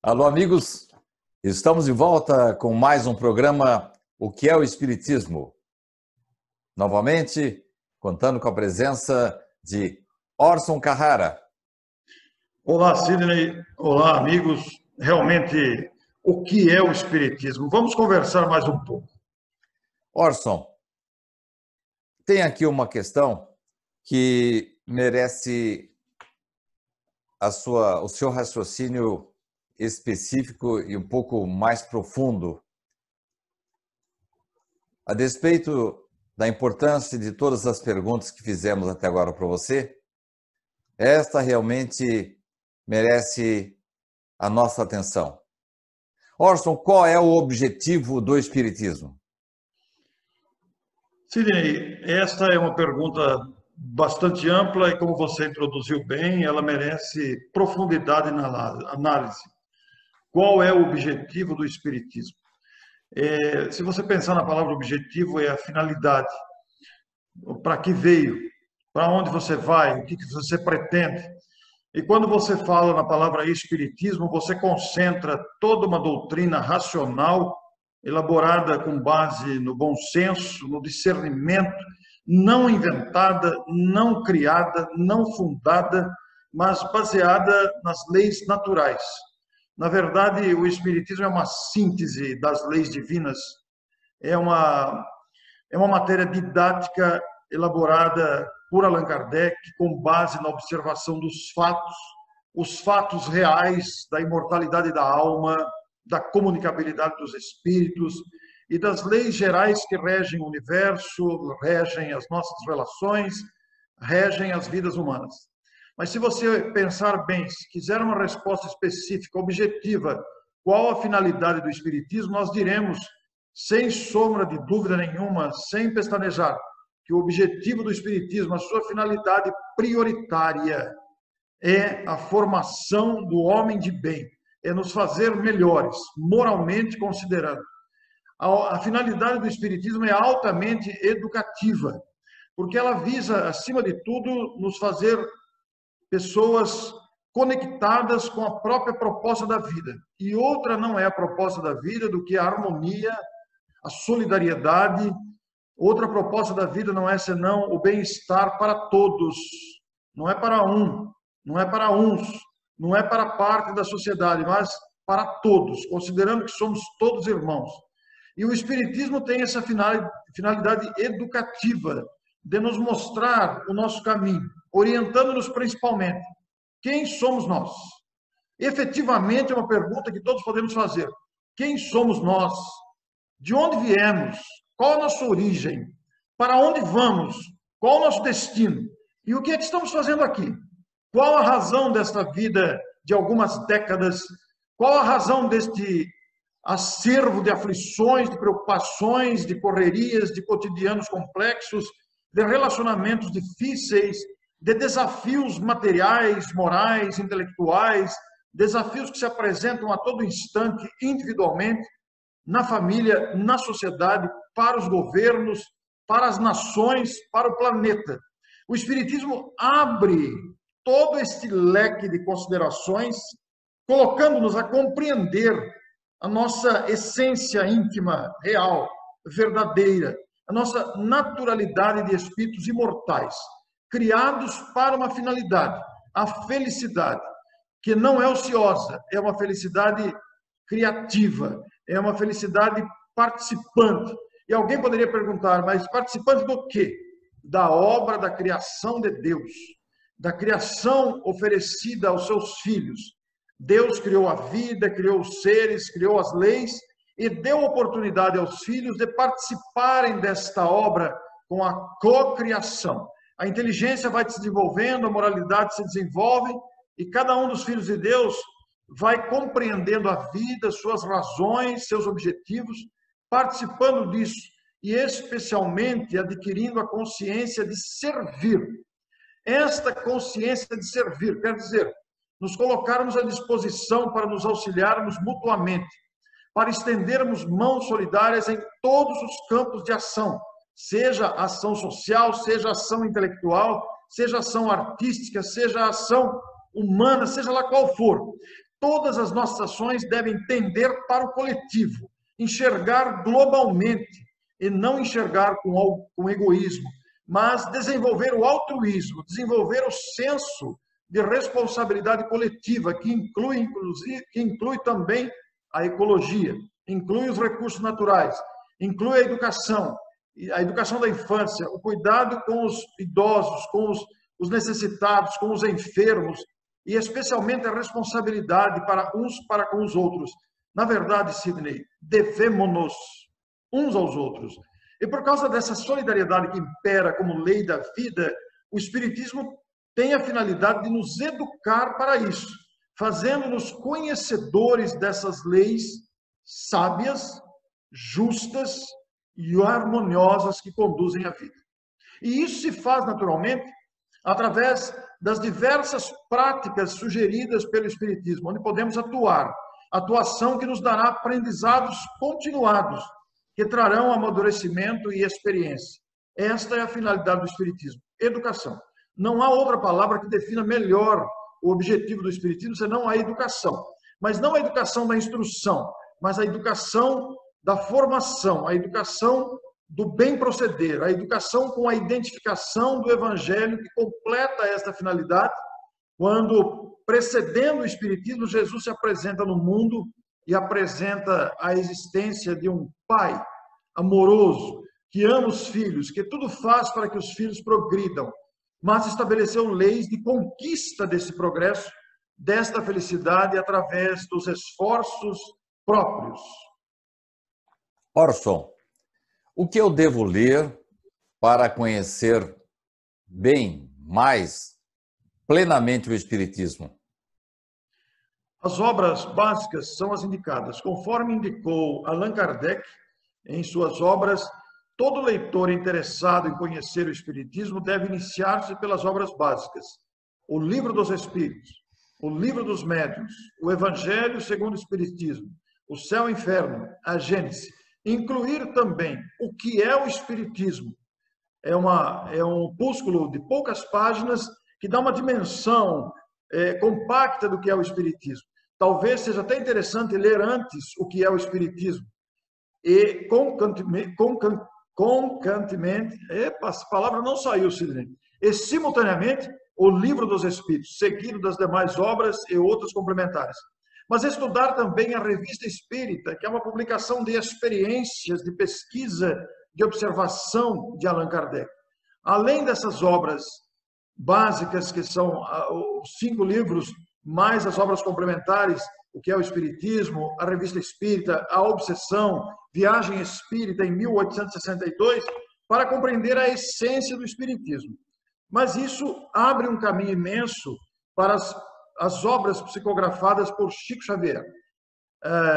Alô, amigos, estamos de volta com mais um programa O que é o Espiritismo? Novamente, contando com a presença de Orson Carrara. Olá, Sidney. Olá, amigos. Realmente, o que é o Espiritismo? Vamos conversar mais um pouco. Orson, tem aqui uma questão que merece o seu raciocínio específico e um pouco mais profundo. A despeito da importância de todas as perguntas que fizemos até agora para você, esta realmente merece a nossa atenção. Orson, qual é o objetivo do Espiritismo? Sidney, esta é uma pergunta bastante ampla e, como você introduziu bem, ela merece profundidade na análise. Qual é o objetivo do Espiritismo? Se você pensar na palavra objetivo, é a finalidade. Para que veio? Para onde você vai? O que você pretende? E quando você fala na palavra Espiritismo, você concentra toda uma doutrina racional, elaborada com base no bom senso, no discernimento, não inventada, não criada, não fundada, mas baseada nas leis naturais. Na verdade, o Espiritismo é uma síntese das leis divinas, é uma matéria didática elaborada por Allan Kardec com base na observação dos fatos, os fatos reais da imortalidade da alma, da comunicabilidade dos espíritos e das leis gerais que regem o universo, regem as nossas relações, regem as vidas humanas. Mas se você pensar bem, se quiser uma resposta específica, objetiva, qual a finalidade do Espiritismo, nós diremos, sem sombra de dúvida nenhuma, sem pestanejar, que o objetivo do Espiritismo, a sua finalidade prioritária, é a formação do homem de bem, é nos fazer melhores, moralmente considerando. A finalidade do Espiritismo é altamente educativa, porque ela visa, acima de tudo, nos fazer pessoas conectadas com a própria proposta da vida. E outra não é a proposta da vida do que a harmonia, a solidariedade. Outra proposta da vida não é senão o bem-estar para todos. Não é para um, não é para uns, não é para parte da sociedade, mas para todos, considerando que somos todos irmãos. E o Espiritismo tem essa finalidade educativa, de nos mostrar o nosso caminho, orientando-nos principalmente. Quem somos nós? Efetivamente é uma pergunta que todos podemos fazer. Quem somos nós? De onde viemos? Qual a nossa origem? Para onde vamos? Qual o nosso destino? E o que é que estamos fazendo aqui? Qual a razão desta vida de algumas décadas? Qual a razão deste acervo de aflições, de preocupações, de correrias, de cotidianos complexos, de relacionamentos difíceis, de desafios materiais, morais, intelectuais, desafios que se apresentam a todo instante, individualmente, na família, na sociedade, para os governos, para as nações, para o planeta. O Espiritismo abre todo este leque de considerações, colocando-nos a compreender a nossa essência íntima, real, verdadeira, a nossa naturalidade de espíritos imortais, criados para uma finalidade, a felicidade, que não é ociosa, é uma felicidade criativa, é uma felicidade participante. E alguém poderia perguntar, mas participante do quê? Da obra da criação de Deus, da criação oferecida aos seus filhos. Deus criou a vida, criou os seres, criou as leis e deu oportunidade aos filhos de participarem desta obra com a cocriação. A inteligência vai se desenvolvendo, a moralidade se desenvolve e cada um dos filhos de Deus vai compreendendo a vida, suas razões, seus objetivos, participando disso e especialmente adquirindo a consciência de servir. Esta consciência de servir, quer dizer, nos colocarmos à disposição para nos auxiliarmos mutuamente, para estendermos mãos solidárias em todos os campos de ação, seja ação social, seja ação intelectual, seja ação artística, seja ação humana, seja lá qual for. todas as nossas ações devem tender para o coletivo, enxergar globalmente e não enxergar com egoísmo, mas desenvolver o altruísmo, desenvolver o senso de responsabilidade coletiva, que inclui também a ecologia, inclui os recursos naturais, inclui a educação da infância, o cuidado com os idosos, com os necessitados, com os enfermos, e especialmente a responsabilidade para uns para com os outros. Na verdade, Sidney, devemos-nos uns aos outros. E por causa dessa solidariedade que impera como lei da vida, o Espiritismo tem a finalidade de nos educar para isso, fazendo-nos conhecedores dessas leis sábias, justas e harmoniosas que conduzem a vida. E isso se faz naturalmente através das diversas práticas sugeridas pelo Espiritismo, onde podemos atuar. Atuação que nos dará aprendizados continuados, que trarão amadurecimento e experiência. Esta é a finalidade do Espiritismo, educação. Não há outra palavra que defina melhor o objetivo do Espiritismo, senão a educação. Mas não a educação da instrução, mas a educação da formação, a educação do bem proceder, a educação com a identificação do Evangelho que completa esta finalidade, quando, precedendo o Espiritismo, Jesus se apresenta no mundo e apresenta a existência de um Pai amoroso, que ama os filhos, que tudo faz para que os filhos progridam, mas estabeleceu leis de conquista desse progresso, desta felicidade, através dos esforços próprios. Orson, o que eu devo ler para conhecer bem, mais plenamente o Espiritismo? As obras básicas são as indicadas. Conforme indicou Allan Kardec em suas obras, todo leitor interessado em conhecer o Espiritismo deve iniciar-se pelas obras básicas. O Livro dos Espíritos, o Livro dos Médiuns, o Evangelho segundo o Espiritismo, o Céu e o Inferno, a Gênese. Incluir também o que é o Espiritismo. É um opúsculo de poucas páginas que dá uma dimensão compacta do que é o Espiritismo. Talvez seja até interessante ler antes o que é o Espiritismo. E concantemente, essa palavra não saiu, Sidney, e simultaneamente o Livro dos Espíritos, seguido das demais obras e outras complementares. Mas estudar também a Revista Espírita, que é uma publicação de experiências, de pesquisa, de observação de Allan Kardec. Além dessas obras básicas, que são os 5 livros, mais as obras complementares, o que é o Espiritismo, a Revista Espírita, a Obsessão, Viagem Espírita em 1862, para compreender a essência do Espiritismo. Mas isso abre um caminho imenso para as obras psicografadas por Chico Xavier,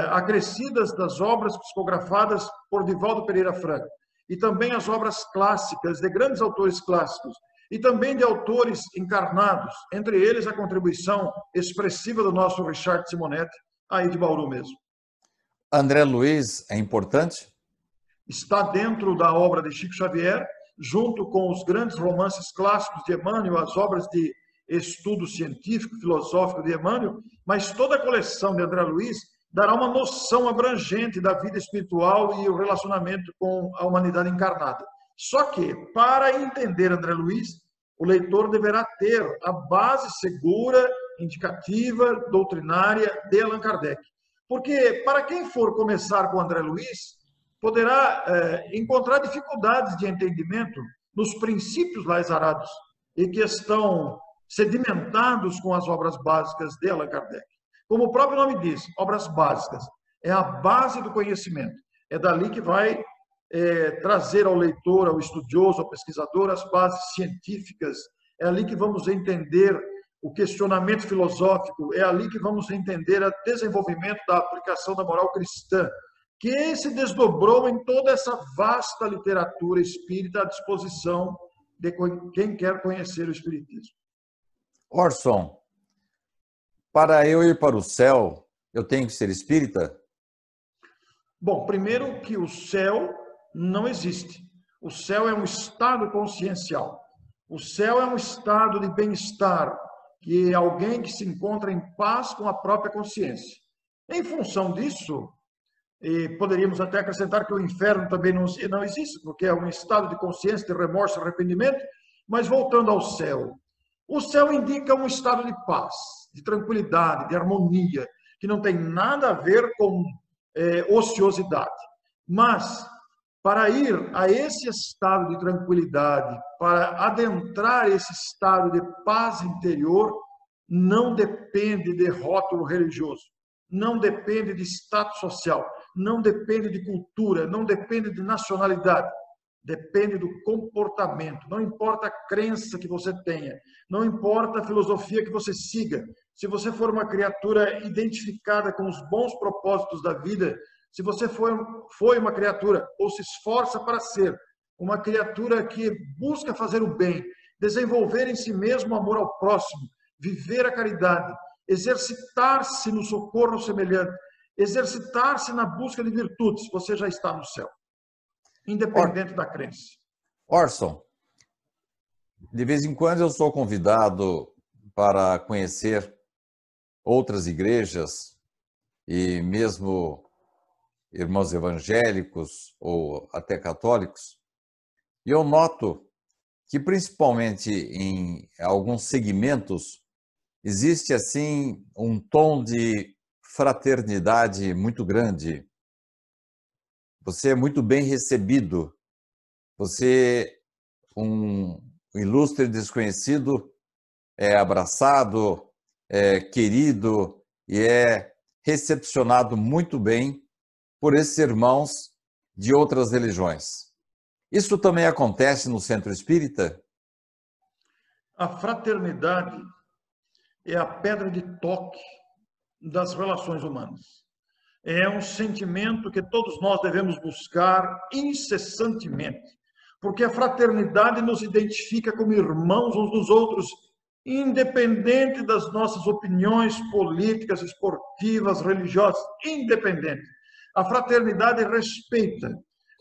acrescidas das obras psicografadas por Divaldo Pereira Franco, e também as obras clássicas de grandes autores clássicos, e também de autores encarnados, entre eles a contribuição expressiva do nosso Richard Simonetti, aí de Bauru mesmo. André Luiz é importante? Está dentro da obra de Chico Xavier, junto com os grandes romances clássicos de Emmanuel, as obras de estudo científico, filosófico de Emmanuel, mas toda a coleção de André Luiz dará uma noção abrangente da vida espiritual e o relacionamento com a humanidade encarnada. Só que, para entender André Luiz, o leitor deverá ter a base segura, indicativa, doutrinária de Allan Kardec. Porque, para quem for começar com André Luiz, poderá encontrar dificuldades de entendimento nos princípios laisarados e que estão sedimentados com as obras básicas de Allan Kardec. Como o próprio nome diz, obras básicas. É a base do conhecimento. É dali que vai trazer ao leitor, ao estudioso, ao pesquisador, as bases científicas. É ali que vamos entender o questionamento filosófico. É ali que vamos entender o desenvolvimento da aplicação da moral cristã, que se desdobrou em toda essa vasta literatura espírita à disposição de quem quer conhecer o Espiritismo. Orson, para eu ir para o céu, eu tenho que ser espírita? Bom, primeiro que o céu não existe. O céu é um estado consciencial. O céu é um estado de bem-estar, que é alguém que se encontra em paz com a própria consciência. Em função disso, e poderíamos até acrescentar que o inferno também não existe, porque é um estado de consciência, de remorso, arrependimento, mas voltando ao céu. O céu indica um estado de paz, de tranquilidade, de harmonia, que não tem nada a ver com ociosidade. Mas, para ir a esse estado de tranquilidade, para adentrar esse estado de paz interior, não depende de rótulo religioso, não depende de status social, não depende de cultura, não depende de nacionalidade, depende do comportamento. Não importa a crença que você tenha, não importa a filosofia que você siga. Se você for uma criatura identificada com os bons propósitos da vida, se você foi uma criatura ou se esforça para ser uma criatura que busca fazer o bem, desenvolver em si mesmo o amor ao próximo, viver a caridade, exercitar-se no socorro ao semelhante, exercitar-se na busca de virtudes, você já está no céu, independente da crença. Orson, de vez em quando eu sou convidado para conhecer outras igrejas e mesmo irmãos evangélicos ou até católicos, e eu noto que principalmente em alguns segmentos existe assim um tom de fraternidade muito grande. Você é muito bem recebido. Você, um ilustre desconhecido, é abraçado, é querido e é recepcionado muito bem por esses irmãos de outras religiões. Isso também acontece no Centro Espírita? A fraternidade é a pedra de toque das relações humanas. É um sentimento que todos nós devemos buscar incessantemente, porque a fraternidade nos identifica como irmãos uns dos outros, independente das nossas opiniões políticas, esportivas, religiosas, independente. A fraternidade respeita.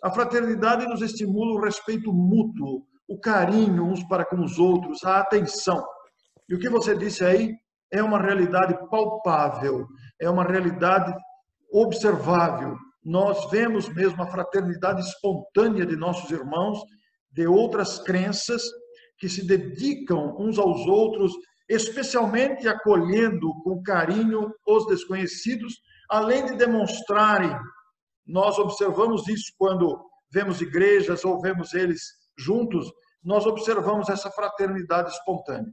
A fraternidade nos estimula o respeito mútuo, o carinho uns para com os outros, a atenção. E o que você disse aí é uma realidade palpável, é uma realidade observável. Nós vemos mesmo a fraternidade espontânea de nossos irmãos, de outras crenças, que se dedicam uns aos outros, especialmente acolhendo com carinho os desconhecidos, além de demonstrarem, nós observamos isso quando vemos igrejas ou vemos eles juntos, nós observamos essa fraternidade espontânea.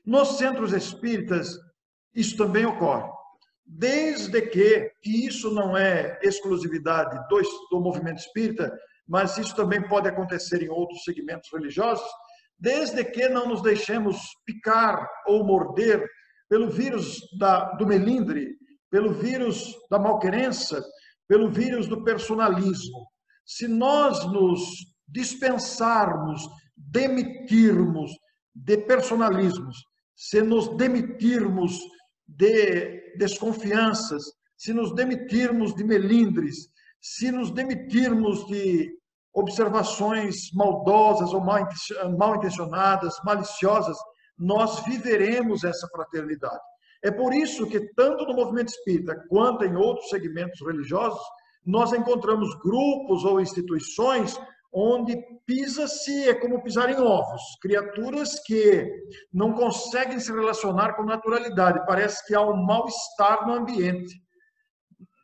Nos centros espíritas, isso também ocorre. Desde que, e isso não é exclusividade do movimento espírita, mas isso também pode acontecer em outros segmentos religiosos, desde que não nos deixemos picar ou morder pelo vírus do melindre, pelo vírus da malquerença, pelo vírus do personalismo. Se nós nos dispensarmos, demitirmos de personalismos, se nos demitirmos de desconfianças, se nos demitirmos de melindres, se nos demitirmos de observações maldosas ou mal intencionadas, maliciosas, nós viveremos essa fraternidade. É por isso que, tanto no movimento espírita quanto em outros segmentos religiosos, nós encontramos grupos ou instituições onde pisa-se é como pisar em ovos. Criaturas que não conseguem se relacionar com naturalidade. Parece que há um mal-estar no ambiente.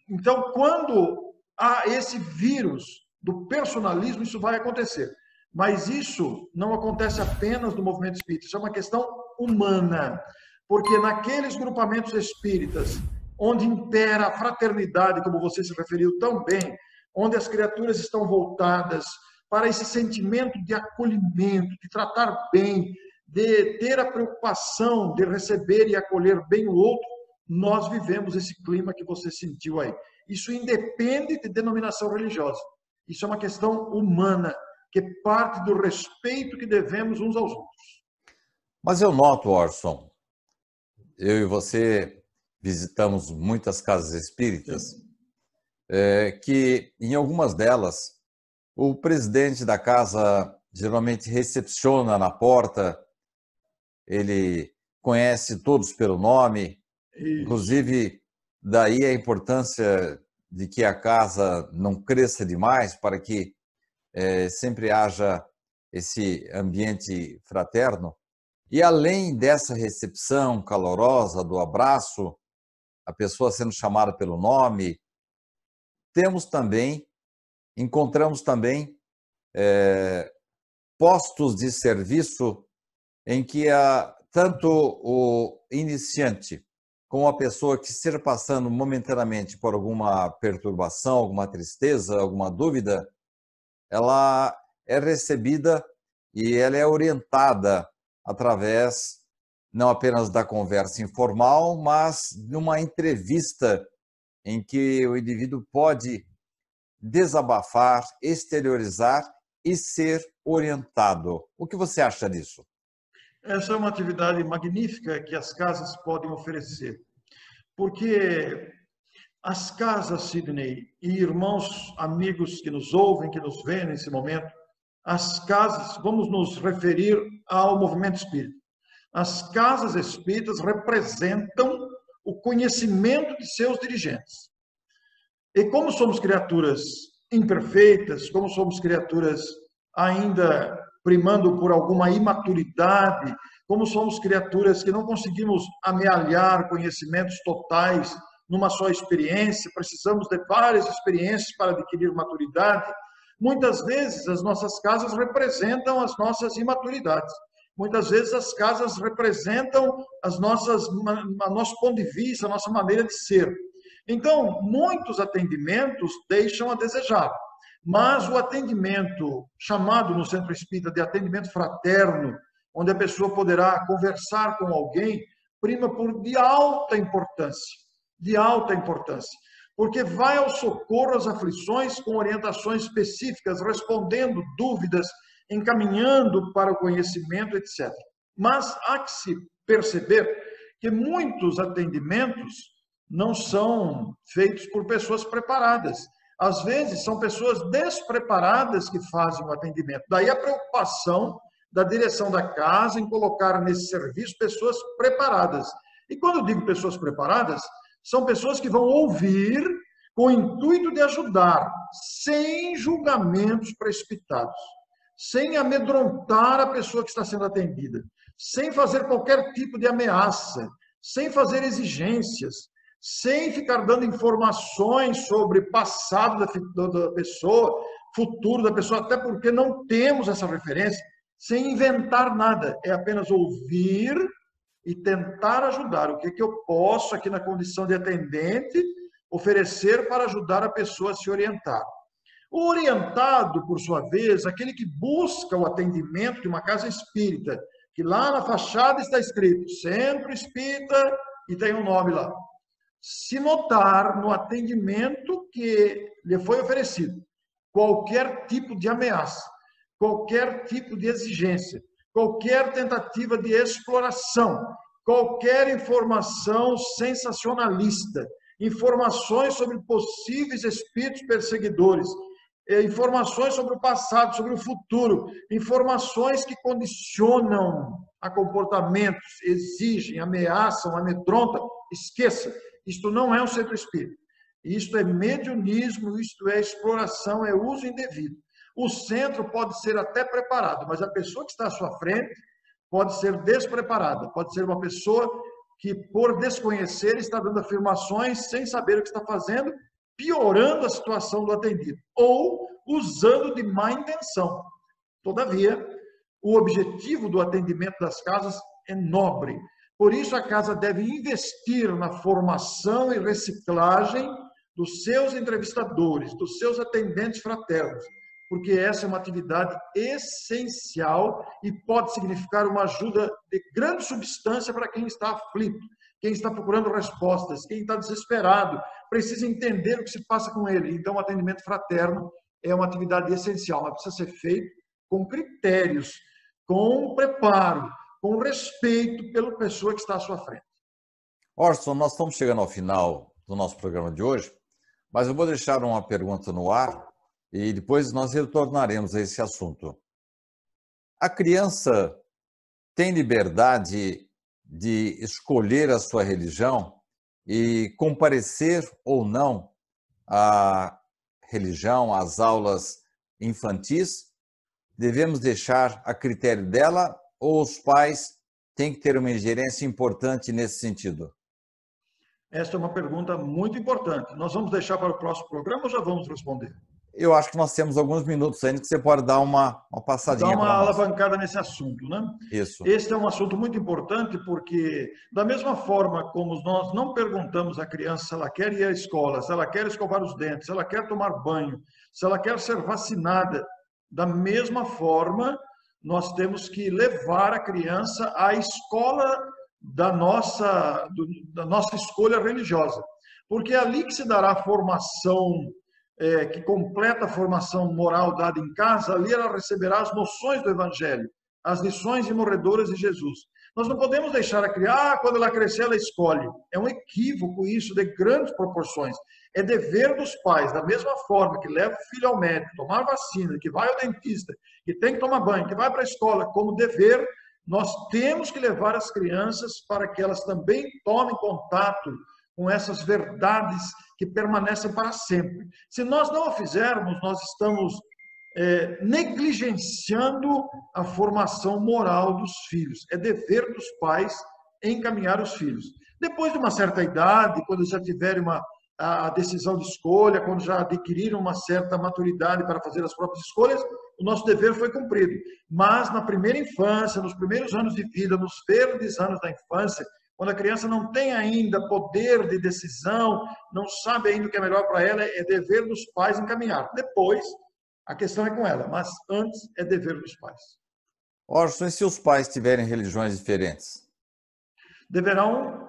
Então, quando há esse vírus do personalismo, isso vai acontecer. Mas isso não acontece apenas no movimento espírita. Isso é uma questão humana. Porque naqueles grupamentos espíritas, onde impera a fraternidade, como você se referiu tão bem, onde as criaturas estão voltadas para esse sentimento de acolhimento, de tratar bem, de ter a preocupação de receber e acolher bem o outro, nós vivemos esse clima que você sentiu aí. Isso independe de denominação religiosa. Isso é uma questão humana, que parte do respeito que devemos uns aos outros. Mas eu noto, Orson, eu e você visitamos muitas casas espíritas, que em algumas delas o presidente da casa geralmente recepciona na porta, ele conhece todos pelo nome, Isso. inclusive daí a importância de que a casa não cresça demais para que sempre haja esse ambiente fraterno. E além dessa recepção calorosa, do abraço, a pessoa sendo chamada pelo nome, encontramos também postos de serviço em que tanto o iniciante como a pessoa que esteja passando momentaneamente por alguma perturbação, alguma tristeza, alguma dúvida, ela é recebida e ela é orientada através não apenas da conversa informal, mas de uma entrevista em que o indivíduo pode desabafar, exteriorizar e ser orientado. O que você acha disso? Essa é uma atividade magnífica que as casas podem oferecer, porque as casas, Sidney, e irmãos, amigos que nos ouvem, que nos veem nesse momento, as casas, vamos nos referir ao movimento espírita. As casas espíritas representam o conhecimento de seus dirigentes. E como somos criaturas imperfeitas, como somos criaturas ainda primando por alguma imaturidade, como somos criaturas que não conseguimos amealhar conhecimentos totais numa só experiência, precisamos de várias experiências para adquirir maturidade, muitas vezes as nossas casas representam as nossas imaturidades. Muitas vezes as casas representam o nosso ponto de vista, a nossa maneira de ser. Então, muitos atendimentos deixam a desejar, mas o atendimento chamado no Centro Espírita de atendimento fraterno, onde a pessoa poderá conversar com alguém, prima de alta importância, porque vai ao socorro às aflições com orientações específicas, respondendo dúvidas, encaminhando para o conhecimento, etc. Mas há que se perceber que muitos atendimentos não são feitos por pessoas preparadas. Às vezes, são pessoas despreparadas que fazem o atendimento. Daí a preocupação da direção da casa em colocar nesse serviço pessoas preparadas. E quando eu digo pessoas preparadas, são pessoas que vão ouvir com o intuito de ajudar, sem julgamentos precipitados, sem amedrontar a pessoa que está sendo atendida, sem fazer qualquer tipo de ameaça, sem fazer exigências, sem ficar dando informações sobre passado da pessoa, futuro da pessoa, até porque não temos essa referência, sem inventar nada, é apenas ouvir e tentar ajudar. O que eu posso, aqui na condição de atendente, oferecer para ajudar a pessoa a se orientar. O orientado, por sua vez, aquele que busca o atendimento de uma casa espírita, que lá na fachada está escrito Centro Espírita e tem um nome lá. Se notar no atendimento que lhe foi oferecido qualquer tipo de ameaça, qualquer tipo de exigência, qualquer tentativa de exploração, qualquer informação sensacionalista, informações sobre possíveis espíritos perseguidores, informações sobre o passado, sobre o futuro, informações que condicionam a comportamentos, exigem, ameaçam, amedrontam, esqueça. Isto não é um centro espírita. Isto é mediunismo, isto é exploração, é uso indevido. O centro pode ser até preparado, mas a pessoa que está à sua frente pode ser despreparada, pode ser uma pessoa que, por desconhecer, está dando afirmações sem saber o que está fazendo, piorando a situação do atendido, ou usando de má intenção. Todavia, o objetivo do atendimento das casas é nobre. Por isso, a casa deve investir na formação e reciclagem dos seus entrevistadores, dos seus atendentes fraternos, porque essa é uma atividade essencial e pode significar uma ajuda de grande substância para quem está aflito, quem está procurando respostas, quem está desesperado, precisa entender o que se passa com ele. Então, o atendimento fraterno é uma atividade essencial, mas precisa ser feito com critérios, com preparo, com respeito pela pessoa que está à sua frente. Orson, nós estamos chegando ao final do nosso programa de hoje, mas eu vou deixar uma pergunta no ar e depois nós retornaremos a esse assunto. A criança tem liberdade de escolher a sua religião e comparecer ou não à religião, às aulas infantis, devemos deixar a critério dela ou os pais têm que ter uma ingerência importante nesse sentido? Esta é uma pergunta muito importante. Nós vamos deixar para o próximo programa ou já vamos responder? Eu acho que nós temos alguns minutos ainda que você pode dar uma Dá passadinha uma para nós. alavancada nesse assunto, né? Isso. Este é um assunto muito importante porque, da mesma forma como nós não perguntamos à criança se ela quer ir à escola, se ela quer escovar os dentes, se ela quer tomar banho, se ela quer ser vacinada, da mesma forma, nós temos que levar a criança à escola da nossa escolha religiosa. Porque é ali que se dará a formação que completa a formação moral dada em casa, ali ela receberá as noções do Evangelho, as lições imorredoras de Jesus. Nós não podemos deixar a criança, quando ela crescer, ela escolhe. É um equívoco isso de grandes proporções. É dever dos pais, da mesma forma que leva o filho ao médico, tomar vacina, que vai ao dentista, que tem que tomar banho, que vai para a escola, como dever, nós temos que levar as crianças para que elas também tomem contato com essas verdades que permanecem para sempre. Se nós não o fizermos, nós estamos negligenciando a formação moral dos filhos. É dever dos pais encaminhar os filhos. Depois de uma certa idade, quando já tiverem a decisão de escolha, quando já adquiriram uma certa maturidade para fazer as próprias escolhas, o nosso dever foi cumprido. Mas na primeira infância, nos primeiros anos de vida, nos verdes anos da infância, quando a criança não tem ainda poder de decisão, não sabe ainda o que é melhor para ela, é dever dos pais encaminhar. Depois, a questão é com ela, mas antes é dever dos pais. Orson, e se os pais tiverem religiões diferentes? Deverão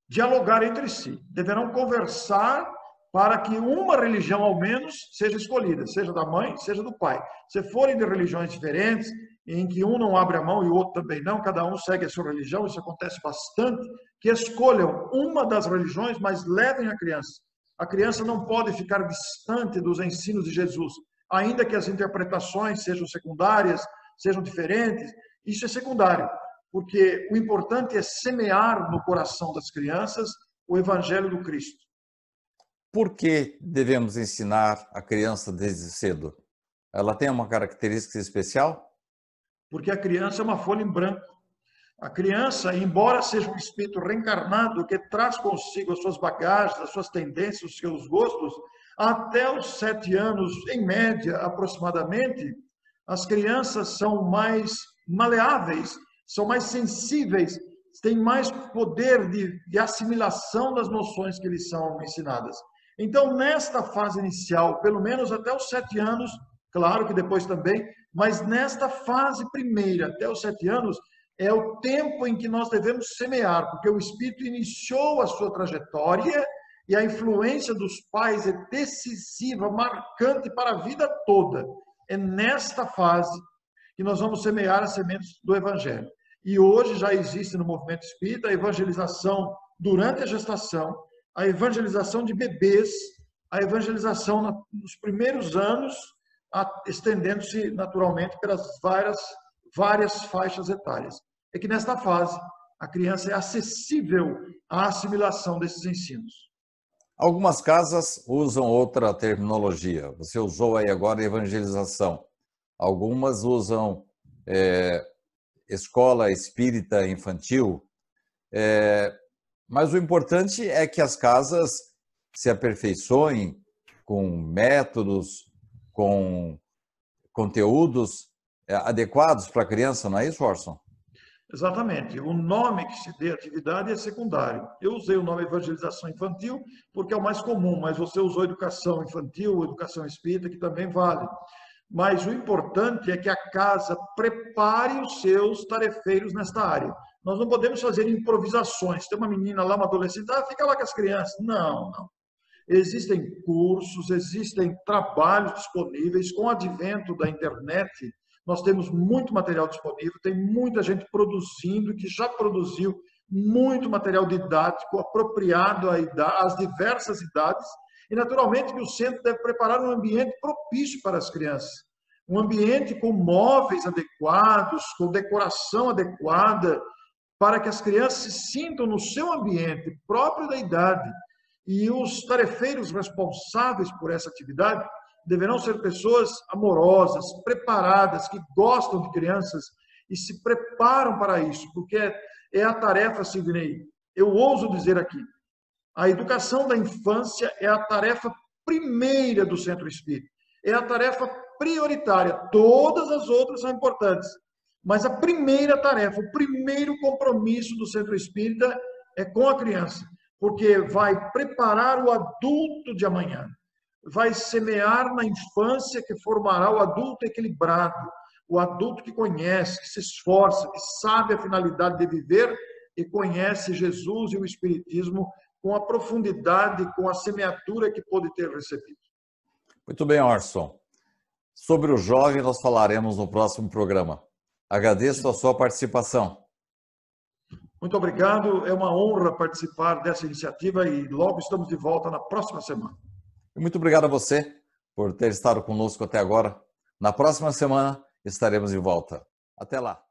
dialogar entre si, deverão conversar para que uma religião, ao menos, seja escolhida, seja da mãe, seja do pai. Se forem de religiões diferentes, em que um não abre a mão e o outro também não, cada um segue a sua religião, isso acontece bastante, que escolham uma das religiões, mas levem a criança. A criança não pode ficar distante dos ensinos de Jesus, ainda que as interpretações sejam secundárias, sejam diferentes, isso é secundário, porque o importante é semear no coração das crianças o Evangelho do Cristo. Por que devemos ensinar a criança desde cedo? Ela tem uma característica especial? Porque a criança é uma folha em branco. A criança, embora seja um espírito reencarnado que traz consigo as suas bagagens, as suas tendências, os seus gostos, até os 7 anos, em média, aproximadamente, as crianças são mais maleáveis, são mais sensíveis, têm mais poder de assimilação das noções que lhes são ensinadas. Então, nesta fase inicial, pelo menos até os 7 anos, claro que depois também, mas nesta fase primeira, até os 7 anos, é o tempo em que nós devemos semear, porque o espírito iniciou a sua trajetória e a influência dos pais é decisiva, marcante para a vida toda. É nesta fase que nós vamos semear as sementes do Evangelho. E hoje já existe no movimento espírita a evangelização durante a gestação, a evangelização de bebês, a evangelização nos primeiros anos, estendendo-se naturalmente pelas várias faixas etárias. É que nesta fase a criança é acessível à assimilação desses ensinos. Algumas casas usam outra terminologia. Você usou aí agora evangelização. Algumas usam escola espírita infantil. Mas o importante é que as casas se aperfeiçoem com métodos, com conteúdos adequados para a criança, não é isso, Orson? Exatamente. O nome que se dê à atividade é secundário. Eu usei o nome evangelização infantil porque é o mais comum, mas você usou educação infantil, educação espírita, que também vale. Mas o importante é que a casa prepare os seus tarefeiros nesta área. Nós não podemos fazer improvisações. Tem uma menina lá, uma adolescente, fica lá com as crianças. Não. Existem cursos, existem trabalhos disponíveis. Com o advento da internet, nós temos muito material disponível, tem muita gente produzindo, que já produziu muito material didático apropriado às diversas idades, e naturalmente que o centro deve preparar um ambiente propício para as crianças, um ambiente com móveis adequados, com decoração adequada, para que as crianças se sintam no seu ambiente próprio da idade, e os tarefeiros responsáveis por essa atividade deverão ser pessoas amorosas, preparadas, que gostam de crianças e se preparam para isso, porque é a tarefa, Sidney, eu ouso dizer aqui, a educação da infância é a tarefa primeira do Centro Espírita, é a tarefa prioritária, todas as outras são importantes, mas a primeira tarefa, o primeiro compromisso do Centro Espírita é com a criança, porque vai preparar o adulto de amanhã, vai semear na infância que formará o adulto equilibrado, o adulto que conhece, que se esforça, que sabe a finalidade de viver e conhece Jesus e o Espiritismo com a profundidade, com a semeadura que pôde ter recebido. Muito bem, Orson. Sobre o jovem nós falaremos no próximo programa. Agradeço a sua participação. Muito obrigado, é uma honra participar dessa iniciativa e logo estamos de volta na próxima semana. Muito obrigado a você por ter estado conosco até agora. Na próxima semana estaremos de volta. Até lá.